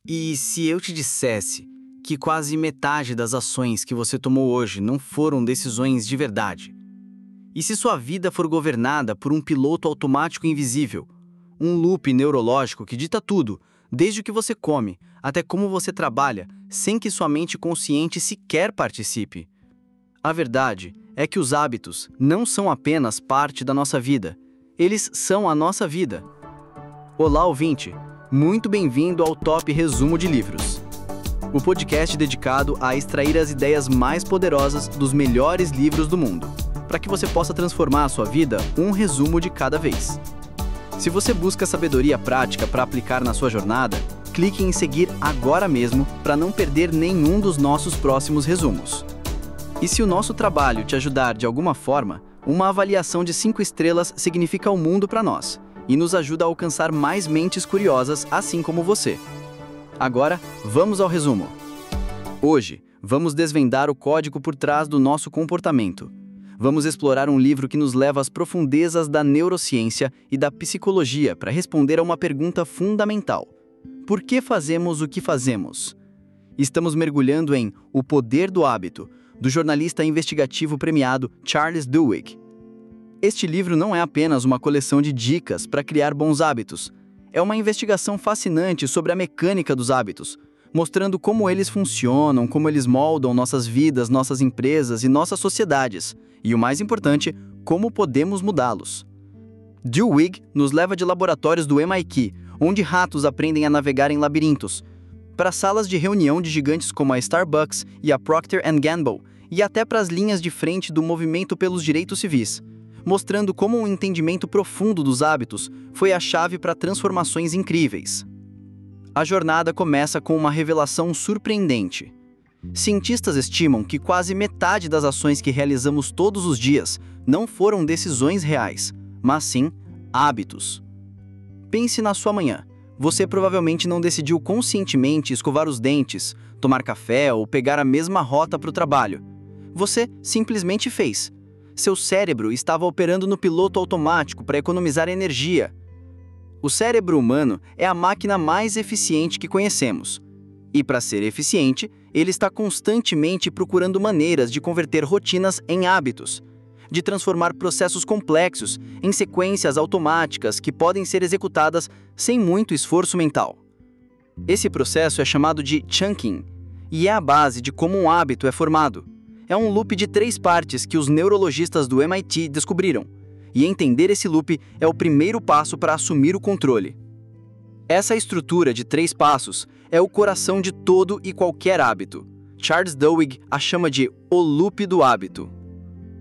E se eu te dissesse que quase metade das ações que você tomou hoje não foram decisões de verdade? E se sua vida for governada por um piloto automático invisível, um loop neurológico que dita tudo, desde o que você come até como você trabalha, sem que sua mente consciente sequer participe? A verdade é que os hábitos não são apenas parte da nossa vida, eles são a nossa vida. Olá, ouvinte! Muito bem-vindo ao Top Resumo de Livros, o podcast dedicado a extrair as ideias mais poderosas dos melhores livros do mundo, para que você possa transformar a sua vida um resumo de cada vez. Se você busca sabedoria prática para aplicar na sua jornada, clique em seguir agora mesmo para não perder nenhum dos nossos próximos resumos. E se o nosso trabalho te ajudar de alguma forma, uma avaliação de 5 estrelas significa o mundo para nós e nos ajuda a alcançar mais mentes curiosas assim como você. Agora, vamos ao resumo. Hoje, vamos desvendar o código por trás do nosso comportamento. Vamos explorar um livro que nos leva às profundezas da neurociência e da psicologia para responder a uma pergunta fundamental. Por que fazemos o que fazemos? Estamos mergulhando em O Poder do Hábito, do jornalista investigativo premiado Charles Duhigg. Este livro não é apenas uma coleção de dicas para criar bons hábitos. É uma investigação fascinante sobre a mecânica dos hábitos, mostrando como eles funcionam, como eles moldam nossas vidas, nossas empresas e nossas sociedades, e o mais importante, como podemos mudá-los. Duhigg nos leva de laboratórios do MIT, onde ratos aprendem a navegar em labirintos, para salas de reunião de gigantes como a Starbucks e a Procter & Gamble, e até para as linhas de frente do movimento pelos direitos civis, mostrando como um entendimento profundo dos hábitos foi a chave para transformações incríveis. A jornada começa com uma revelação surpreendente. Cientistas estimam que quase metade das ações que realizamos todos os dias não foram decisões reais, mas sim hábitos. Pense na sua manhã. Você provavelmente não decidiu conscientemente escovar os dentes, tomar café ou pegar a mesma rota para o trabalho. Você simplesmente fez. Seu cérebro estava operando no piloto automático para economizar energia. O cérebro humano é a máquina mais eficiente que conhecemos. E para ser eficiente, ele está constantemente procurando maneiras de converter rotinas em hábitos, de transformar processos complexos em sequências automáticas que podem ser executadas sem muito esforço mental. Esse processo é chamado de chunking e é a base de como um hábito é formado. É um loop de 3 partes que os neurologistas do MIT descobriram, e entender esse loop é o primeiro passo para assumir o controle. Essa estrutura de 3 passos é o coração de todo e qualquer hábito. Charles Duhigg a chama de o loop do hábito.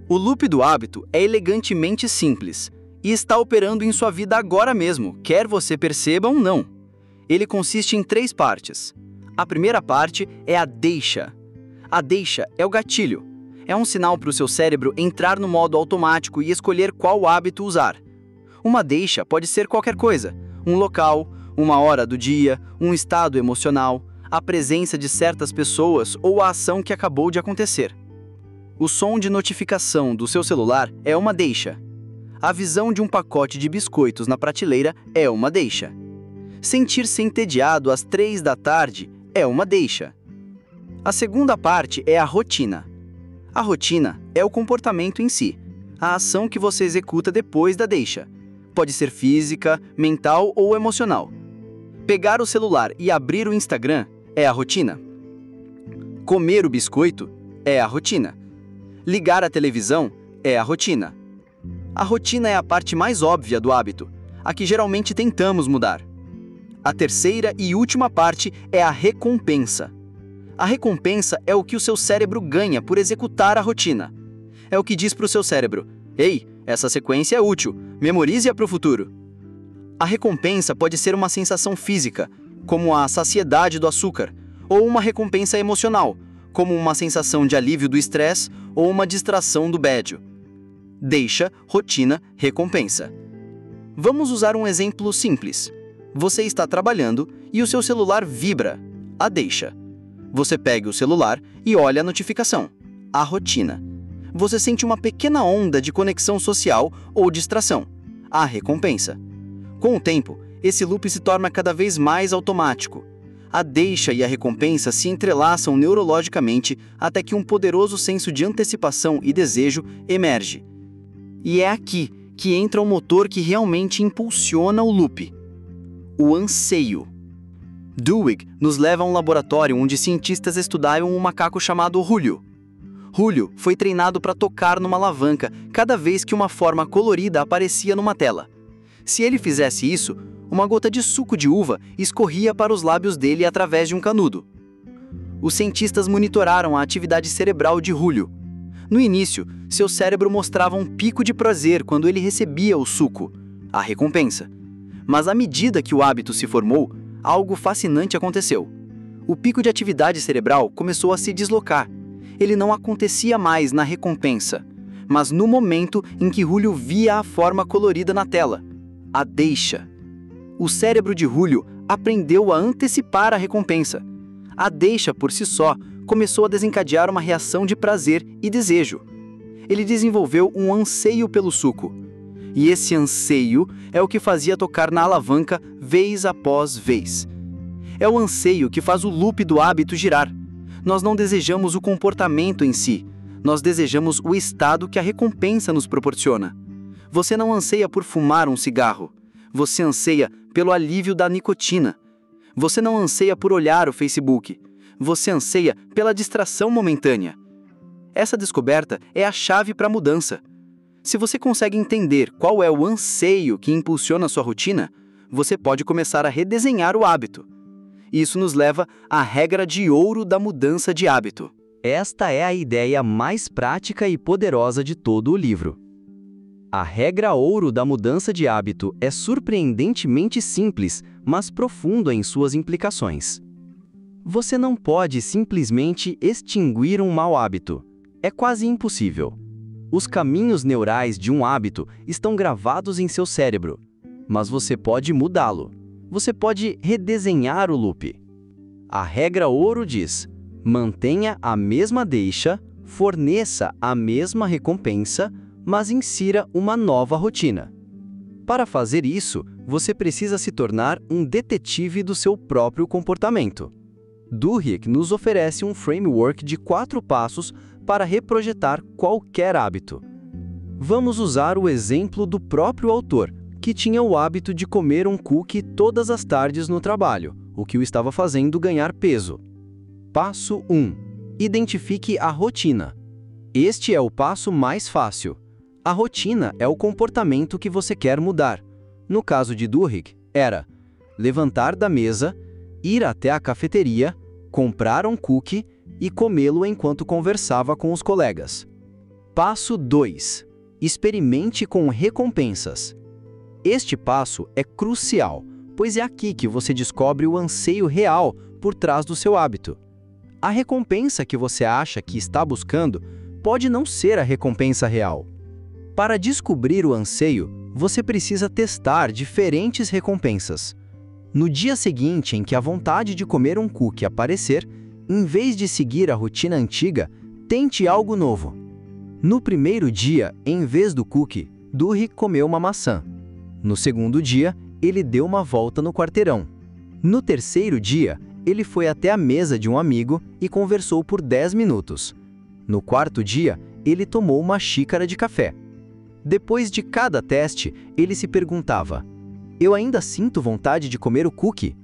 O loop do hábito é elegantemente simples e está operando em sua vida agora mesmo, quer você perceba ou não. Ele consiste em 3 partes. A primeira parte é a deixa. A deixa é o gatilho. É um sinal para o seu cérebro entrar no modo automático e escolher qual hábito usar. Uma deixa pode ser qualquer coisa: um local, uma hora do dia, um estado emocional, a presença de certas pessoas ou a ação que acabou de acontecer. O som de notificação do seu celular é uma deixa. A visão de um pacote de biscoitos na prateleira é uma deixa. Sentir-se entediado às 3 da tarde é uma deixa. A segunda parte é a rotina. A rotina é o comportamento em si, a ação que você executa depois da deixa. Pode ser física, mental ou emocional. Pegar o celular e abrir o Instagram é a rotina. Comer o biscoito é a rotina. Ligar a televisão é a rotina. A rotina é a parte mais óbvia do hábito, a que geralmente tentamos mudar. A terceira e última parte é a recompensa. A recompensa é o que o seu cérebro ganha por executar a rotina. É o que diz para o seu cérebro: ei, essa sequência é útil, memorize-a para o futuro. A recompensa pode ser uma sensação física, como a saciedade do açúcar, ou uma recompensa emocional, como uma sensação de alívio do estresse ou uma distração do tédio. Deixa, rotina, recompensa. Vamos usar um exemplo simples. Você está trabalhando e o seu celular vibra. A deixa. Você pega o celular e olha a notificação. A rotina. Você sente uma pequena onda de conexão social ou distração. A recompensa. Com o tempo, esse loop se torna cada vez mais automático. A deixa e a recompensa se entrelaçam neurologicamente até que um poderoso senso de antecipação e desejo emerge. E é aqui que entra o motor que realmente impulsiona o loop: o anseio. Dweck nos leva a um laboratório onde cientistas estudaram um macaco chamado Julio. Julio foi treinado para tocar numa alavanca cada vez que uma forma colorida aparecia numa tela. Se ele fizesse isso, uma gota de suco de uva escorria para os lábios dele através de um canudo. Os cientistas monitoraram a atividade cerebral de Julio. No início, seu cérebro mostrava um pico de prazer quando ele recebia o suco, a recompensa. Mas à medida que o hábito se formou, algo fascinante aconteceu. O pico de atividade cerebral começou a se deslocar. Ele não acontecia mais na recompensa, mas no momento em que Julio via a forma colorida na tela, a deixa. O cérebro de Julio aprendeu a antecipar a recompensa. A deixa, por si só, começou a desencadear uma reação de prazer e desejo. Ele desenvolveu um anseio pelo suco. E esse anseio é o que fazia tocar na alavanca vez após vez. É o anseio que faz o loop do hábito girar. Nós não desejamos o comportamento em si, nós desejamos o estado que a recompensa nos proporciona. Você não anseia por fumar um cigarro, você anseia pelo alívio da nicotina. Você não anseia por olhar o Facebook, você anseia pela distração momentânea. Essa descoberta é a chave para a mudança. Se você consegue entender qual é o anseio que impulsiona a sua rotina, você pode começar a redesenhar o hábito. Isso nos leva à regra de ouro da mudança de hábito. Esta é a ideia mais prática e poderosa de todo o livro. A regra ouro da mudança de hábito é surpreendentemente simples, mas profunda em suas implicações. Você não pode simplesmente extinguir um mau hábito. É quase impossível. Os caminhos neurais de um hábito estão gravados em seu cérebro, mas você pode mudá-lo. Você pode redesenhar o loop. A regra ouro diz: mantenha a mesma deixa, forneça a mesma recompensa, mas insira uma nova rotina. Para fazer isso, você precisa se tornar um detetive do seu próprio comportamento. Dweck nos oferece um framework de 4 passos para reprojetar qualquer hábito. Vamos usar o exemplo do próprio autor, que tinha o hábito de comer um cookie todas as tardes no trabalho, o que o estava fazendo ganhar peso. Passo 1. Identifique a rotina. Este é o passo mais fácil. A rotina é o comportamento que você quer mudar. No caso de Dweck, era levantar da mesa, ir até a cafeteria, comprar um cookie e comê-lo enquanto conversava com os colegas. Passo 2. Experimente com recompensas. Este passo é crucial, pois é aqui que você descobre o anseio real por trás do seu hábito. A recompensa que você acha que está buscando pode não ser a recompensa real. Para descobrir o anseio, você precisa testar diferentes recompensas. No dia seguinte em que a vontade de comer um cookie aparecer, em vez de seguir a rotina antiga, tente algo novo. No primeiro dia, em vez do cookie, Dweck comeu uma maçã. No segundo dia, ele deu uma volta no quarteirão. No terceiro dia, ele foi até a mesa de um amigo e conversou por 10 minutos. No quarto dia, ele tomou uma xícara de café. Depois de cada teste, ele se perguntava: eu ainda sinto vontade de comer o cookie?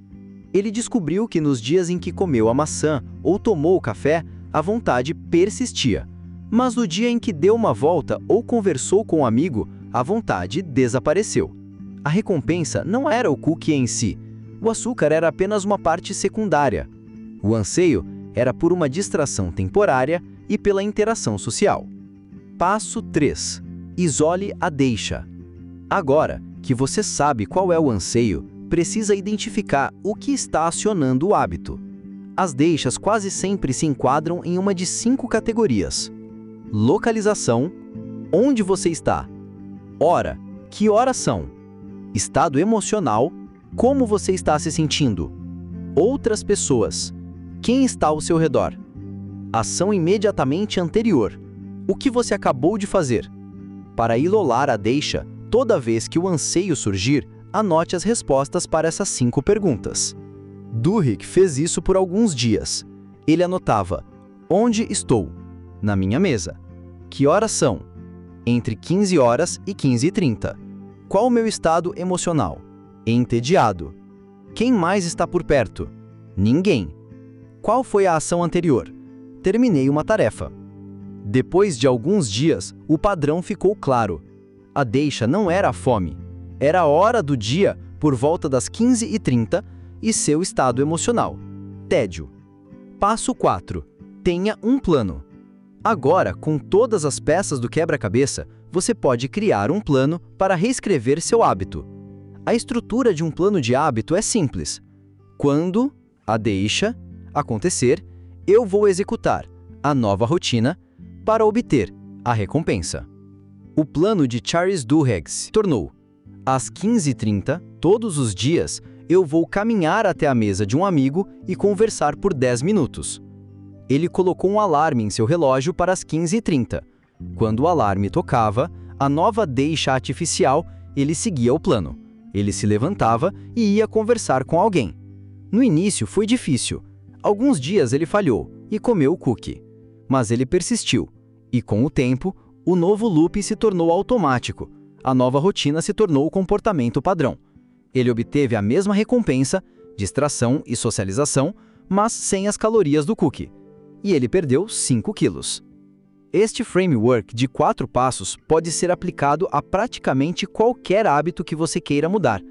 Ele descobriu que nos dias em que comeu a maçã ou tomou o café, a vontade persistia. Mas no dia em que deu uma volta ou conversou com um amigo, a vontade desapareceu. A recompensa não era o cookie em si. O açúcar era apenas uma parte secundária. O anseio era por uma distração temporária e pela interação social. Passo 3. Isole a deixa. Agora que você sabe qual é o anseio, precisa identificar o que está acionando o hábito. As deixas quase sempre se enquadram em uma de 5 categorias: localização, onde você está; hora, que horas são; estado emocional, como você está se sentindo; outras pessoas, quem está ao seu redor; ação imediatamente anterior, o que você acabou de fazer. Para isolar a deixa, toda vez que o anseio surgir, anote as respostas para essas 5 perguntas. Duhigg fez isso por alguns dias. Ele anotava: onde estou? Na minha mesa. Que horas são? Entre 15 horas e 15h30. Qual o meu estado emocional? Entediado. Quem mais está por perto? Ninguém. Qual foi a ação anterior? Terminei uma tarefa. Depois de alguns dias, o padrão ficou claro. A deixa não era a fome. Era a hora do dia, por volta das 15h30, e seu estado emocional: tédio. Passo 4. Tenha um plano. Agora, com todas as peças do quebra-cabeça, você pode criar um plano para reescrever seu hábito. A estrutura de um plano de hábito é simples. Quando a deixa acontecer, eu vou executar a nova rotina para obter a recompensa. O plano de Charles Duhigg se tornou: às 15h30, todos os dias, eu vou caminhar até a mesa de um amigo e conversar por 10 minutos. Ele colocou um alarme em seu relógio para as 15h30. Quando o alarme tocava, a nova deixa artificial, ele seguia o plano. Ele se levantava e ia conversar com alguém. No início foi difícil. Alguns dias ele falhou e comeu o cookie. Mas ele persistiu. E com o tempo, o novo loop se tornou automático. A nova rotina se tornou o comportamento padrão. Ele obteve a mesma recompensa, distração e socialização, mas sem as calorias do cookie. E ele perdeu 5 quilos. Este framework de 4 passos pode ser aplicado a praticamente qualquer hábito que você queira mudar,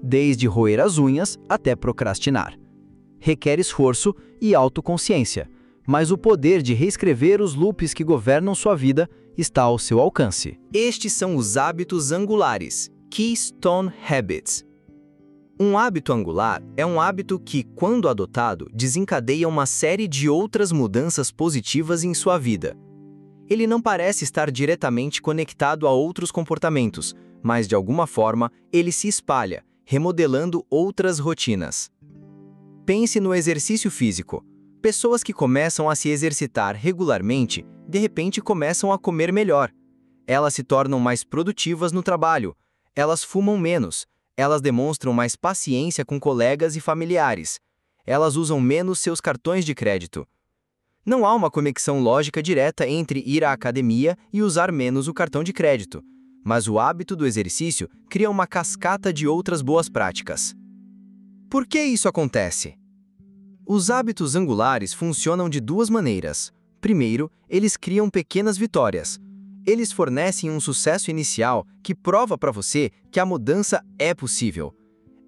desde roer as unhas até procrastinar. Requer esforço e autoconsciência, mas o poder de reescrever os loops que governam sua vida está ao seu alcance. Estes são os hábitos angulares, Keystone Habits. Um hábito angular é um hábito que, quando adotado, desencadeia uma série de outras mudanças positivas em sua vida. Ele não parece estar diretamente conectado a outros comportamentos, mas de alguma forma ele se espalha, remodelando outras rotinas. Pense no exercício físico. Pessoas que começam a se exercitar regularmente, de repente começam a comer melhor. Elas se tornam mais produtivas no trabalho. Elas fumam menos. Elas demonstram mais paciência com colegas e familiares. Elas usam menos seus cartões de crédito. Não há uma conexão lógica direta entre ir à academia e usar menos o cartão de crédito, mas o hábito do exercício cria uma cascata de outras boas práticas. Por que isso acontece? Os hábitos angulares funcionam de duas maneiras. Primeiro, eles criam pequenas vitórias. Eles fornecem um sucesso inicial que prova para você que a mudança é possível.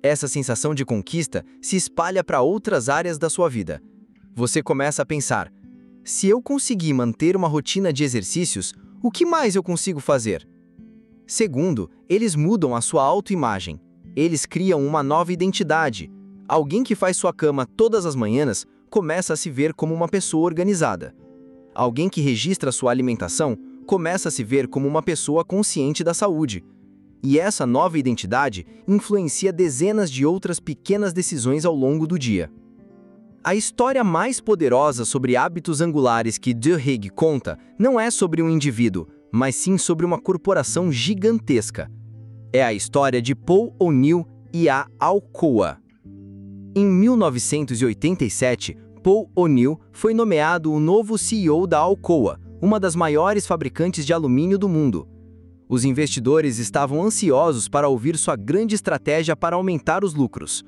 Essa sensação de conquista se espalha para outras áreas da sua vida. Você começa a pensar: se eu conseguir manter uma rotina de exercícios, o que mais eu consigo fazer? Segundo, eles mudam a sua autoimagem. Eles criam uma nova identidade. Alguém que faz sua cama todas as manhãs começa a se ver como uma pessoa organizada. Alguém que registra sua alimentação começa a se ver como uma pessoa consciente da saúde. E essa nova identidade influencia dezenas de outras pequenas decisões ao longo do dia. A história mais poderosa sobre hábitos angulares que Duhigg conta não é sobre um indivíduo, mas sim sobre uma corporação gigantesca. É a história de Paul O'Neill e a Alcoa. Em 1987, Paul O'Neill foi nomeado o novo CEO da Alcoa, uma das maiores fabricantes de alumínio do mundo. Os investidores estavam ansiosos para ouvir sua grande estratégia para aumentar os lucros.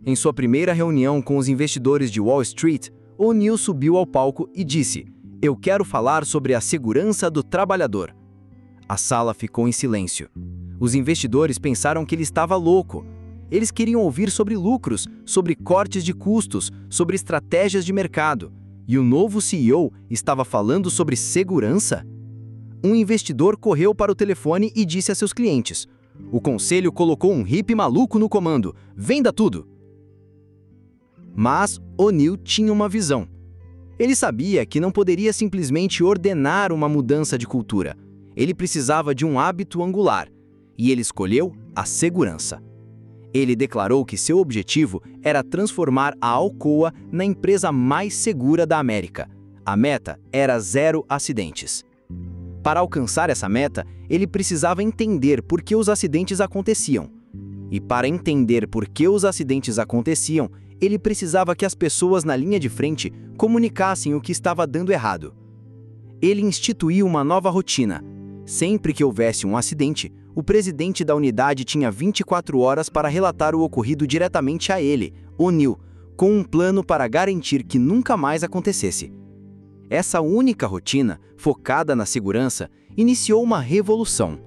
Em sua primeira reunião com os investidores de Wall Street, O'Neill subiu ao palco e disse: "Eu quero falar sobre a segurança do trabalhador." A sala ficou em silêncio. Os investidores pensaram que ele estava louco. Eles queriam ouvir sobre lucros, sobre cortes de custos, sobre estratégias de mercado. E o novo CEO estava falando sobre segurança? Um investidor correu para o telefone e disse a seus clientes: "O conselho colocou um hippie maluco no comando. Venda tudo!" Mas O'Neill tinha uma visão. Ele sabia que não poderia simplesmente ordenar uma mudança de cultura. Ele precisava de um hábito angular, e ele escolheu a segurança. Ele declarou que seu objetivo era transformar a Alcoa na empresa mais segura da América. A meta era 0 acidentes. Para alcançar essa meta, ele precisava entender por que os acidentes aconteciam. E para entender por que os acidentes aconteciam, Ele precisava que as pessoas na linha de frente comunicassem o que estava dando errado. Ele instituiu uma nova rotina. Sempre que houvesse um acidente, o presidente da unidade tinha 24 horas para relatar o ocorrido diretamente a ele, O'Neill, com um plano para garantir que nunca mais acontecesse. Essa única rotina, focada na segurança, iniciou uma revolução.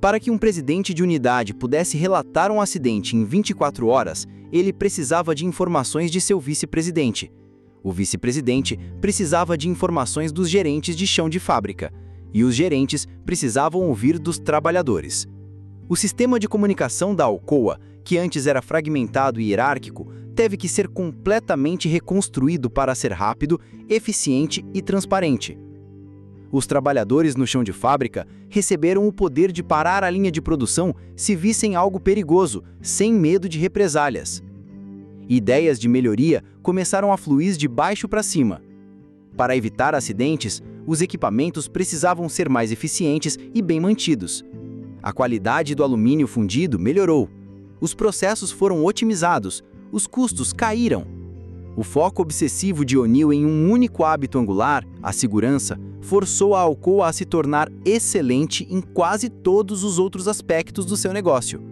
Para que um presidente de unidade pudesse relatar um acidente em 24 horas, ele precisava de informações de seu vice-presidente. O vice-presidente precisava de informações dos gerentes de chão de fábrica, e os gerentes precisavam ouvir dos trabalhadores. O sistema de comunicação da Alcoa, que antes era fragmentado e hierárquico, teve que ser completamente reconstruído para ser rápido, eficiente e transparente. Os trabalhadores no chão de fábrica receberam o poder de parar a linha de produção se vissem algo perigoso, sem medo de represálias. Ideias de melhoria começaram a fluir de baixo para cima. Para evitar acidentes, os equipamentos precisavam ser mais eficientes e bem mantidos. A qualidade do alumínio fundido melhorou. Os processos foram otimizados, os custos caíram. O foco obsessivo de O'Neill em um único hábito angular, a segurança, forçou a Alcoa a se tornar excelente em quase todos os outros aspectos do seu negócio.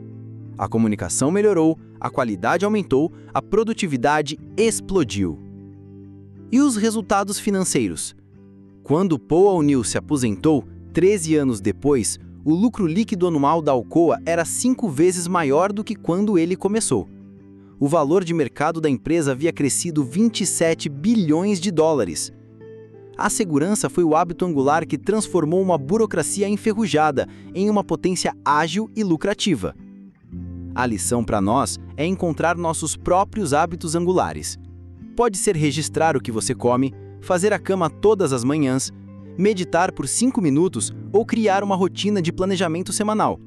A comunicação melhorou, a qualidade aumentou, a produtividade explodiu. E os resultados financeiros? Quando Paul O'Neill se aposentou, 13 anos depois, o lucro líquido anual da Alcoa era 5 vezes maior do que quando ele começou. O valor de mercado da empresa havia crescido 27 bilhões de dólares. A segurança foi o hábito angular que transformou uma burocracia enferrujada em uma potência ágil e lucrativa. A lição para nós é encontrar nossos próprios hábitos angulares. Pode ser registrar o que você come, fazer a cama todas as manhãs, meditar por 5 minutos ou criar uma rotina de planejamento semanal.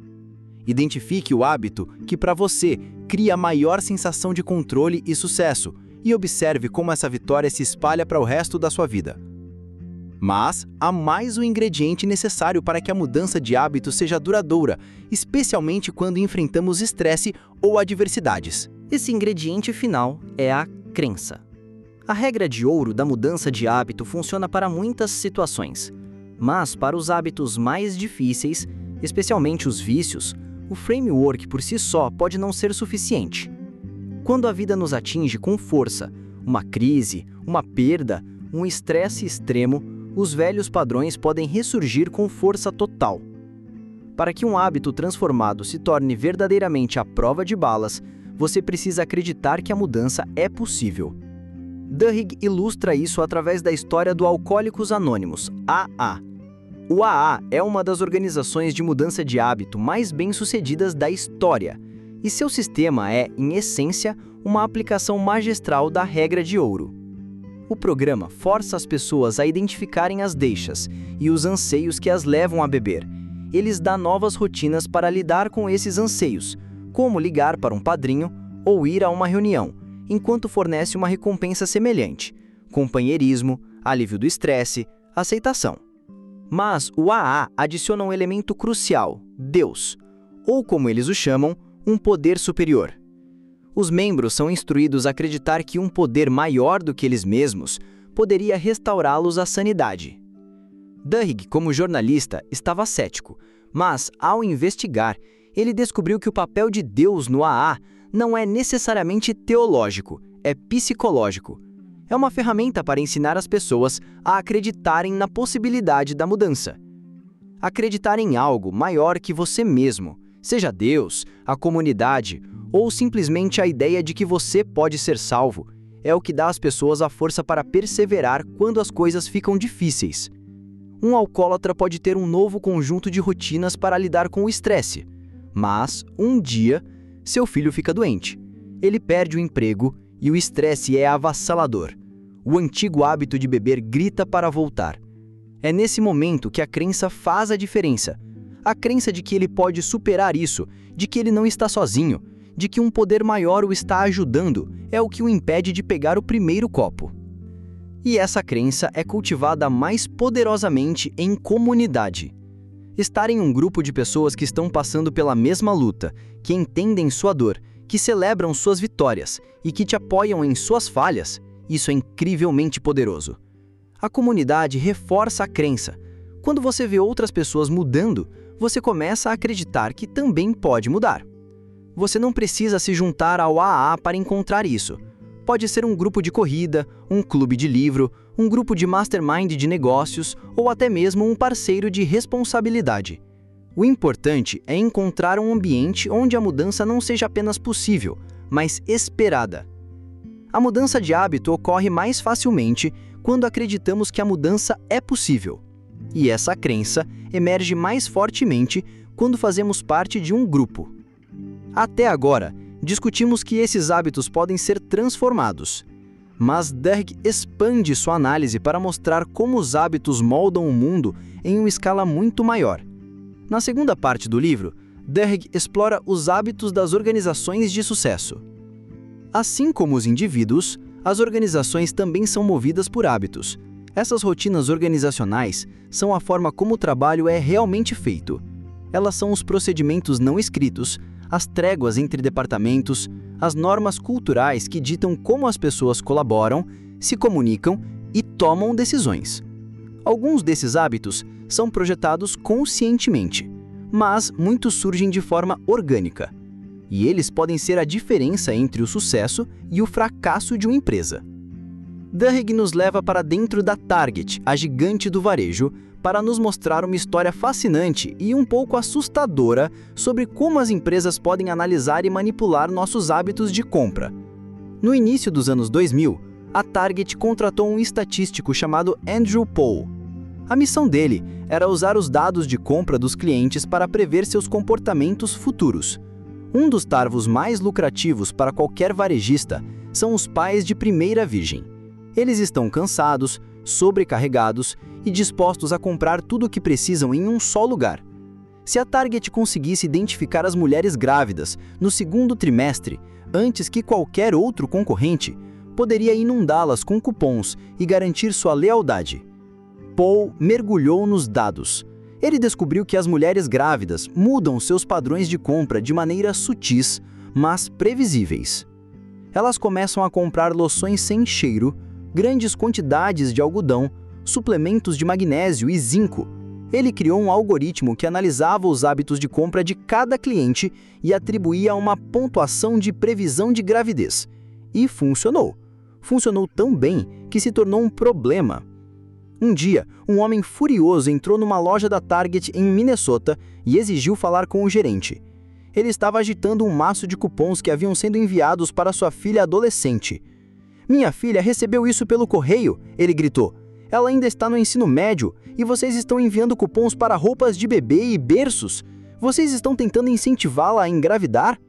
Identifique o hábito que, para você, cria a maior sensação de controle e sucesso e observe como essa vitória se espalha para o resto da sua vida. Mas há mais um ingrediente necessário para que a mudança de hábito seja duradoura, especialmente quando enfrentamos estresse ou adversidades. Esse ingrediente final é a crença. A regra de ouro da mudança de hábito funciona para muitas situações, mas para os hábitos mais difíceis, especialmente os vícios, o framework por si só pode não ser suficiente. Quando a vida nos atinge com força, uma crise, uma perda, um estresse extremo, os velhos padrões podem ressurgir com força total. Para que um hábito transformado se torne verdadeiramente à prova de balas, você precisa acreditar que a mudança é possível. Duhigg ilustra isso através da história do Alcoólicos Anônimos, AA. O AA é uma das organizações de mudança de hábito mais bem-sucedidas da história, e seu sistema é, em essência, uma aplicação magistral da regra de ouro. O programa força as pessoas a identificarem as deixas e os anseios que as levam a beber. Eles dão novas rotinas para lidar com esses anseios, como ligar para um padrinho ou ir a uma reunião, enquanto fornece uma recompensa semelhante: companheirismo, alívio do estresse, aceitação. Mas o AA adiciona um elemento crucial: Deus, ou como eles o chamam, um poder superior. Os membros são instruídos a acreditar que um poder maior do que eles mesmos poderia restaurá-los à sanidade. Duhigg, como jornalista, estava cético, mas, ao investigar, ele descobriu que o papel de Deus no AA não é necessariamente teológico, é psicológico. É uma ferramenta para ensinar as pessoas a acreditarem na possibilidade da mudança. Acreditar em algo maior que você mesmo, seja Deus, a comunidade ou simplesmente a ideia de que você pode ser salvo, é o que dá às pessoas a força para perseverar quando as coisas ficam difíceis. Um alcoólatra pode ter um novo conjunto de rotinas para lidar com o estresse, mas, um dia, seu filho fica doente. Ele perde o emprego e o estresse é avassalador. O antigo hábito de beber grita para voltar. É nesse momento que a crença faz a diferença. A crença de que ele pode superar isso, de que ele não está sozinho, de que um poder maior o está ajudando, é o que o impede de pegar o primeiro copo. E essa crença é cultivada mais poderosamente em comunidade. Estar em um grupo de pessoas que estão passando pela mesma luta, que entendem sua dor, que celebram suas vitórias e que te apoiam em suas falhas, isso é incrivelmente poderoso. A comunidade reforça a crença. Quando você vê outras pessoas mudando, você começa a acreditar que também pode mudar. Você não precisa se juntar ao AA para encontrar isso. Pode ser um grupo de corrida, um clube de livro, um grupo de mastermind de negócios ou até mesmo um parceiro de responsabilidade. O importante é encontrar um ambiente onde a mudança não seja apenas possível, mas esperada. A mudança de hábito ocorre mais facilmente quando acreditamos que a mudança é possível. E essa crença emerge mais fortemente quando fazemos parte de um grupo. Até agora, discutimos que esses hábitos podem ser transformados. Mas Derg expande sua análise para mostrar como os hábitos moldam o mundo em uma escala muito maior. Na segunda parte do livro, Derg explora os hábitos das organizações de sucesso. Assim como os indivíduos, as organizações também são movidas por hábitos. Essas rotinas organizacionais são a forma como o trabalho é realmente feito. Elas são os procedimentos não escritos, as tréguas entre departamentos, as normas culturais que ditam como as pessoas colaboram, se comunicam e tomam decisões. Alguns desses hábitos são projetados conscientemente, mas muitos surgem de forma orgânica. E eles podem ser a diferença entre o sucesso e o fracasso de uma empresa. Derg nos leva para dentro da Target, a gigante do varejo, para nos mostrar uma história fascinante e um pouco assustadora sobre como as empresas podem analisar e manipular nossos hábitos de compra. No início dos anos 2000, a Target contratou um estatístico chamado Andrew Paul. A missão dele era usar os dados de compra dos clientes para prever seus comportamentos futuros. Um dos tarvos mais lucrativos para qualquer varejista são os pais de primeira virgem. Eles estão cansados, sobrecarregados e dispostos a comprar tudo o que precisam em um só lugar. Se a Target conseguisse identificar as mulheres grávidas no segundo trimestre, antes que qualquer outro concorrente, poderia inundá-las com cupons e garantir sua lealdade. Paul mergulhou nos dados. Ele descobriu que as mulheres grávidas mudam seus padrões de compra de maneiras sutis, mas previsíveis. Elas começam a comprar loções sem cheiro, grandes quantidades de algodão, suplementos de magnésio e zinco. Ele criou um algoritmo que analisava os hábitos de compra de cada cliente e atribuía uma pontuação de previsão de gravidez. E funcionou. Funcionou tão bem que se tornou um problema. Um dia, um homem furioso entrou numa loja da Target em Minnesota e exigiu falar com o gerente. Ele estava agitando um maço de cupons que haviam sido enviados para sua filha adolescente. "Minha filha recebeu isso pelo correio", ele gritou. "Ela ainda está no ensino médio e vocês estão enviando cupons para roupas de bebê e berços. Vocês estão tentando incentivá-la a engravidar?"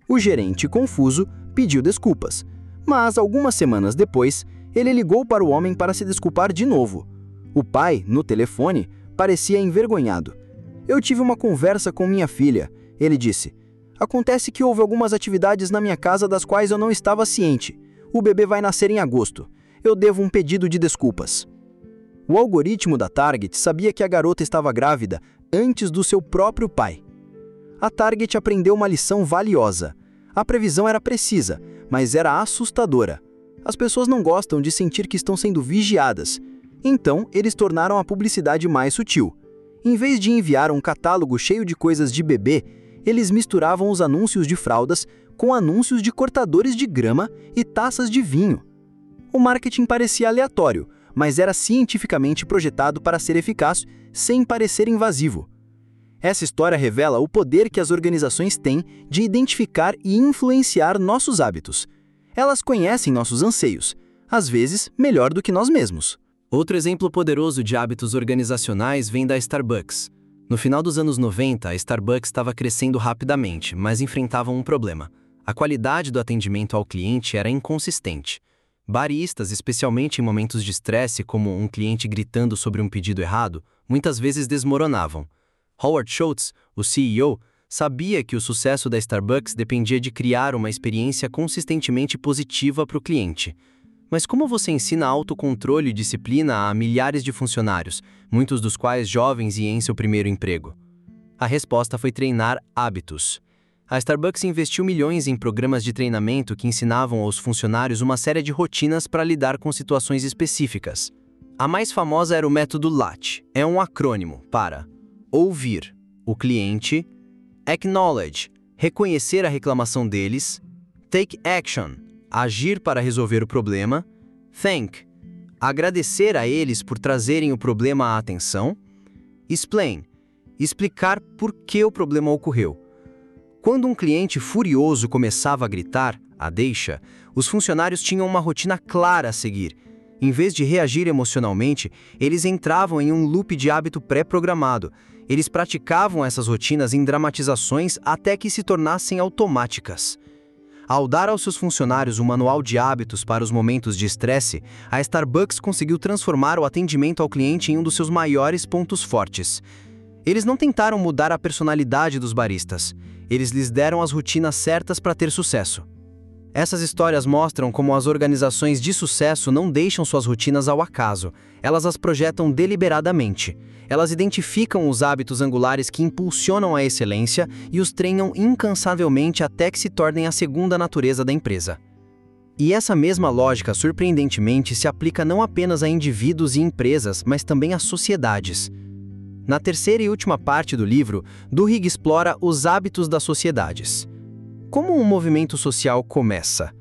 O gerente, confuso, pediu desculpas. Mas, algumas semanas depois, ele ligou para o homem para se desculpar de novo. O pai, no telefone, parecia envergonhado. "Eu tive uma conversa com minha filha", ele disse. "Acontece que houve algumas atividades na minha casa das quais eu não estava ciente. O bebê vai nascer em agosto. Eu devo um pedido de desculpas." O algoritmo da Target sabia que a garota estava grávida antes do seu próprio pai. A Target aprendeu uma lição valiosa. A previsão era precisa, mas era assustadora. As pessoas não gostam de sentir que estão sendo vigiadas. Então, eles tornaram a publicidade mais sutil. Em vez de enviar um catálogo cheio de coisas de bebê, eles misturavam os anúncios de fraldas com anúncios de cortadores de grama e taças de vinho. O marketing parecia aleatório, mas era cientificamente projetado para ser eficaz sem parecer invasivo. Essa história revela o poder que as organizações têm de identificar e influenciar nossos hábitos. Elas conhecem nossos anseios, às vezes melhor do que nós mesmos. Outro exemplo poderoso de hábitos organizacionais vem da Starbucks. No final dos anos 90, a Starbucks estava crescendo rapidamente, mas enfrentava um problema. A qualidade do atendimento ao cliente era inconsistente. Baristas, especialmente em momentos de estresse, como um cliente gritando sobre um pedido errado, muitas vezes desmoronavam. Howard Schultz, o CEO, sabia que o sucesso da Starbucks dependia de criar uma experiência consistentemente positiva para o cliente. Mas como você ensina autocontrole e disciplina a milhares de funcionários, muitos dos quais jovens e em seu primeiro emprego? A resposta foi treinar hábitos. A Starbucks investiu milhões em programas de treinamento que ensinavam aos funcionários uma série de rotinas para lidar com situações específicas. A mais famosa era o método LAT, é um acrônimo para ouvir o cliente, acknowledge, reconhecer a reclamação deles, take action, agir para resolver o problema, thank, agradecer a eles por trazerem o problema à atenção, explain, explicar por que o problema ocorreu. Quando um cliente furioso começava a gritar, a deixa, os funcionários tinham uma rotina clara a seguir. Em vez de reagir emocionalmente, eles entravam em um loop de hábito pré-programado. Eles praticavam essas rotinas em dramatizações até que se tornassem automáticas. Ao dar aos seus funcionários um manual de hábitos para os momentos de estresse, a Starbucks conseguiu transformar o atendimento ao cliente em um dos seus maiores pontos fortes. Eles não tentaram mudar a personalidade dos baristas. Eles lhes deram as rotinas certas para ter sucesso. Essas histórias mostram como as organizações de sucesso não deixam suas rotinas ao acaso. Elas as projetam deliberadamente. Elas identificam os hábitos angulares que impulsionam a excelência e os treinam incansavelmente até que se tornem a segunda natureza da empresa. E essa mesma lógica, surpreendentemente, se aplica não apenas a indivíduos e empresas, mas também a sociedades. Na terceira e última parte do livro, Duhigg explora os hábitos das sociedades. Como um movimento social começa?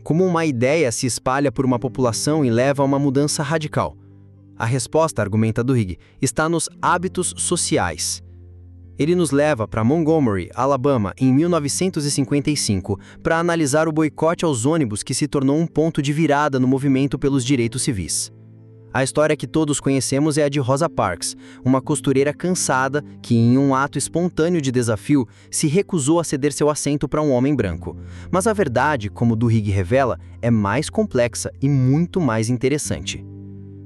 Como uma ideia se espalha por uma população e leva a uma mudança radical? A resposta, argumenta Duhigg, está nos hábitos sociais. Ele nos leva para Montgomery, Alabama, em 1955, para analisar o boicote aos ônibus que se tornou um ponto de virada no movimento pelos direitos civis. A história que todos conhecemos é a de Rosa Parks, uma costureira cansada que, em um ato espontâneo de desafio, se recusou a ceder seu assento para um homem branco. Mas a verdade, como Duhigg revela, é mais complexa e muito mais interessante.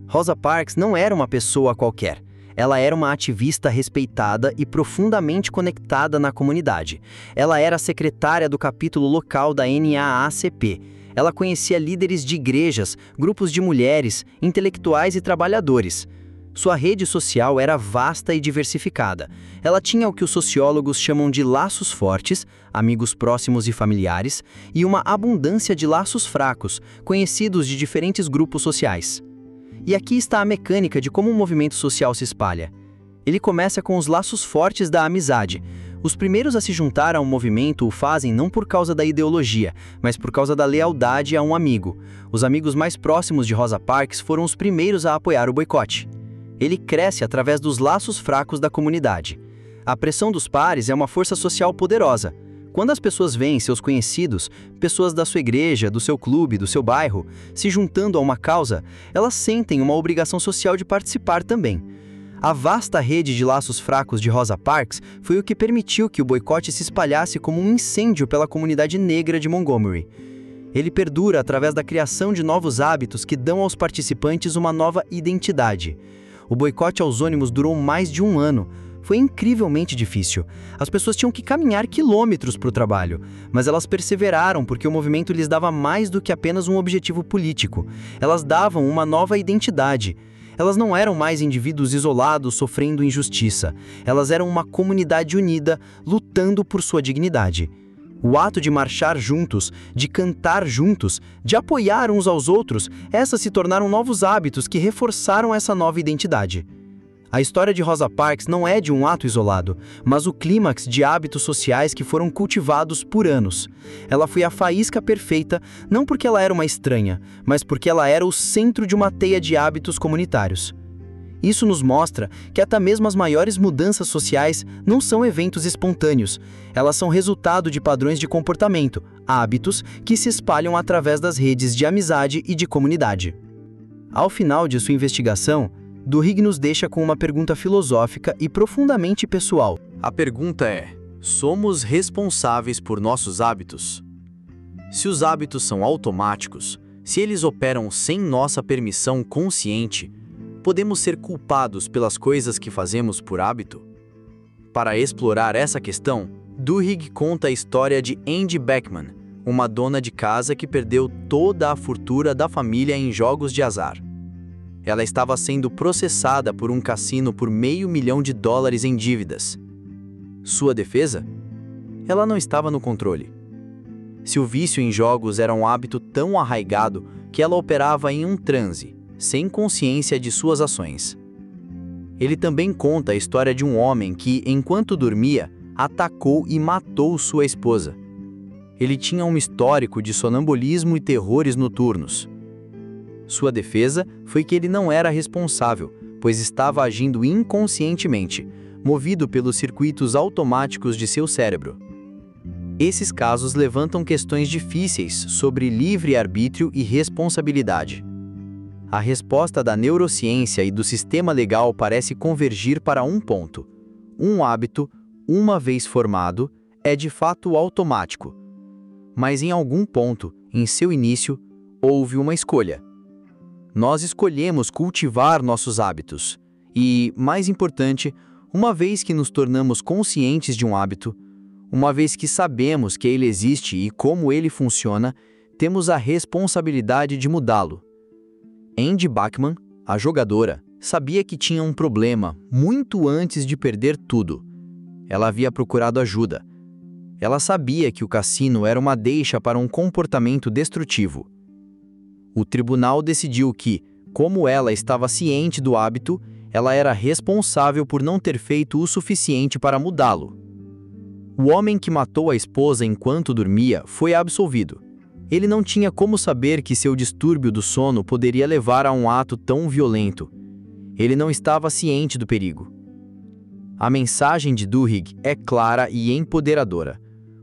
Rosa Parks não era uma pessoa qualquer. Ela era uma ativista respeitada e profundamente conectada na comunidade. Ela era secretária do capítulo local da NAACP. Ela conhecia líderes de igrejas, grupos de mulheres, intelectuais e trabalhadores. Sua rede social era vasta e diversificada. Ela tinha o que os sociólogos chamam de laços fortes, amigos próximos e familiares, e uma abundância de laços fracos, conhecidos de diferentes grupos sociais. E aqui está a mecânica de como um movimento social se espalha. Ele começa com os laços fortes da amizade. Os primeiros a se juntar a um movimento o fazem não por causa da ideologia, mas por causa da lealdade a um amigo. Os amigos mais próximos de Rosa Parks foram os primeiros a apoiar o boicote. Ele cresce através dos laços fracos da comunidade. A pressão dos pares é uma força social poderosa. Quando as pessoas veem seus conhecidos, pessoas da sua igreja, do seu clube, do seu bairro, se juntando a uma causa, elas sentem uma obrigação social de participar também. A vasta rede de laços fracos de Rosa Parks foi o que permitiu que o boicote se espalhasse como um incêndio pela comunidade negra de Montgomery. Ele perdura através da criação de novos hábitos que dão aos participantes uma nova identidade. O boicote aos ônibus durou mais de um ano. Foi incrivelmente difícil. As pessoas tinham que caminhar quilômetros para o trabalho, mas elas perseveraram porque o movimento lhes dava mais do que apenas um objetivo político. Elas davam uma nova identidade. Elas não eram mais indivíduos isolados sofrendo injustiça. Elas eram uma comunidade unida, lutando por sua dignidade. O ato de marchar juntos, de cantar juntos, de apoiar uns aos outros, essas se tornaram novos hábitos que reforçaram essa nova identidade. A história de Rosa Parks não é de um ato isolado, mas o clímax de hábitos sociais que foram cultivados por anos. Ela foi a faísca perfeita, não porque ela era uma estranha, mas porque ela era o centro de uma teia de hábitos comunitários. Isso nos mostra que até mesmo as maiores mudanças sociais não são eventos espontâneos. Elas são resultado de padrões de comportamento, hábitos que se espalham através das redes de amizade e de comunidade. Ao final de sua investigação, Duhigg nos deixa com uma pergunta filosófica e profundamente pessoal. A pergunta é: somos responsáveis por nossos hábitos? Se os hábitos são automáticos, se eles operam sem nossa permissão consciente, podemos ser culpados pelas coisas que fazemos por hábito? Para explorar essa questão, Duhigg conta a história de Andy Beckman, uma dona de casa que perdeu toda a fortuna da família em jogos de azar. Ela estava sendo processada por um cassino por $500 mil em dívidas. Sua defesa? ela não estava no controle. Seu vício em jogos era um hábito tão arraigado que ela operava em um transe, sem consciência de suas ações. Ele também conta a história de um homem que, enquanto dormia, atacou e matou sua esposa. Ele tinha um histórico de sonambulismo e terrores noturnos. Sua defesa foi que ele não era responsável, pois estava agindo inconscientemente, movido pelos circuitos automáticos de seu cérebro. Esses casos levantam questões difíceis sobre livre-arbítrio e responsabilidade. A resposta da neurociência e do sistema legal parece convergir para um ponto. Um hábito, uma vez formado, é de fato automático. Mas em algum ponto, em seu início, houve uma escolha. Nós escolhemos cultivar nossos hábitos. E, mais importante, uma vez que nos tornamos conscientes de um hábito, uma vez que sabemos que ele existe e como ele funciona, temos a responsabilidade de mudá-lo. Andy Bachman, a jogadora, sabia que tinha um problema muito antes de perder tudo. Ela havia procurado ajuda. Ela sabia que o cassino era uma deixa para um comportamento destrutivo. O tribunal decidiu que, como ela estava ciente do hábito, ela era responsável por não ter feito o suficiente para mudá-lo. O homem que matou a esposa enquanto dormia foi absolvido. Ele não tinha como saber que seu distúrbio do sono poderia levar a um ato tão violento. Ele não estava ciente do perigo. A mensagem de Duhigg é clara e empoderadora.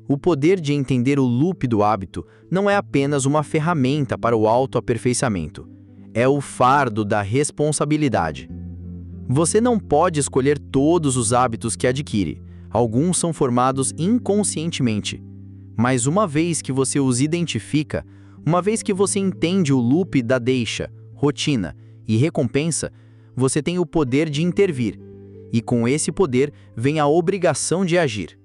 O poder de entender o loop do hábito não é apenas uma ferramenta para o autoaperfeiçoamento. É o fardo da responsabilidade. Você não pode escolher todos os hábitos que adquire. Alguns são formados inconscientemente. Mas uma vez que você os identifica, uma vez que você entende o loop da deixa, rotina e recompensa, você tem o poder de intervir. E com esse poder vem a obrigação de agir.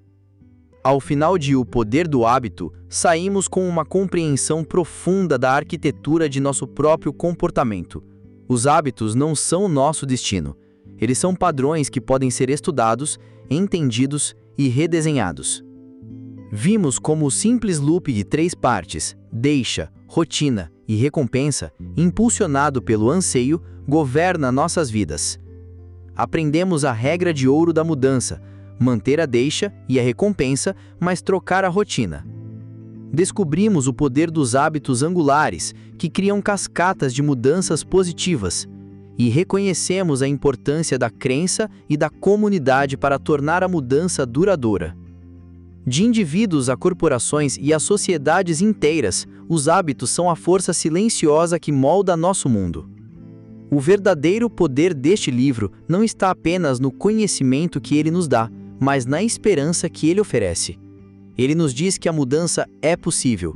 Ao final de O Poder do Hábito, saímos com uma compreensão profunda da arquitetura de nosso próprio comportamento. Os hábitos não são nosso destino. Eles são padrões que podem ser estudados, entendidos e redesenhados. Vimos como o simples loop de 3 partes, deixa, rotina e recompensa, impulsionado pelo anseio, governa nossas vidas. Aprendemos a regra de ouro da mudança, manter a deixa e a recompensa, mas trocar a rotina. Descobrimos o poder dos hábitos angulares, que criam cascatas de mudanças positivas, e reconhecemos a importância da crença e da comunidade para tornar a mudança duradoura. De indivíduos a corporações e a sociedades inteiras, os hábitos são a força silenciosa que molda nosso mundo. O verdadeiro poder deste livro não está apenas no conhecimento que ele nos dá, mas na esperança que ele oferece. Ele nos diz que a mudança é possível.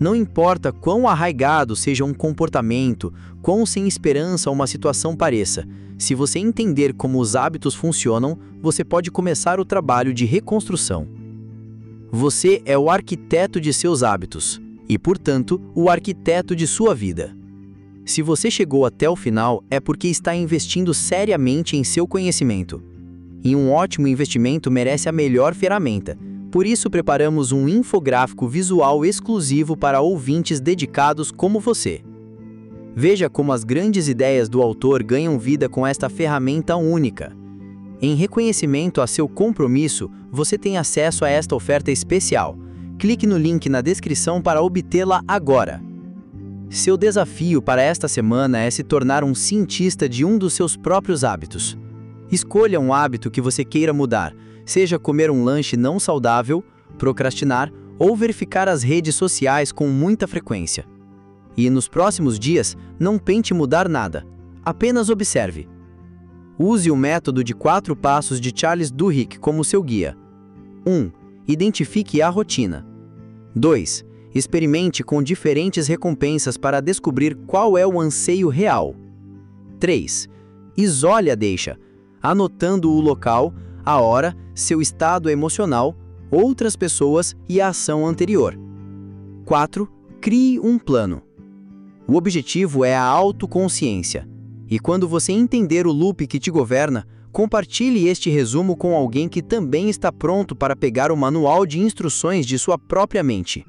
Não importa quão arraigado seja um comportamento, quão sem esperança uma situação pareça, se você entender como os hábitos funcionam, você pode começar o trabalho de reconstrução. Você é o arquiteto de seus hábitos e, portanto, o arquiteto de sua vida. Se você chegou até o final, é porque está investindo seriamente em seu conhecimento. E um ótimo investimento merece a melhor ferramenta. Por isso, preparamos um infográfico visual exclusivo para ouvintes dedicados como você. Veja como as grandes ideias do autor ganham vida com esta ferramenta única. Em reconhecimento a seu compromisso, você tem acesso a esta oferta especial. Clique no link na descrição para obtê-la agora. Seu desafio para esta semana é se tornar um cientista de um dos seus próprios hábitos. Escolha um hábito que você queira mudar, seja comer um lanche não saudável, procrastinar ou verificar as redes sociais com muita frequência. E nos próximos dias, não tente mudar nada, apenas observe. Use o método de 4 passos de Charles Duhigg como seu guia. 1. Identifique a rotina. 2. Experimente com diferentes recompensas para descobrir qual é o anseio real. 3. Isole a deixa, anotando o local, a hora, seu estado emocional, outras pessoas e a ação anterior. 4. Crie um plano. O objetivo é a autoconsciência. E quando você entender o loop que te governa, Compartilhe este resumo com alguém que também está pronto para pegar o manual de instruções de sua própria mente.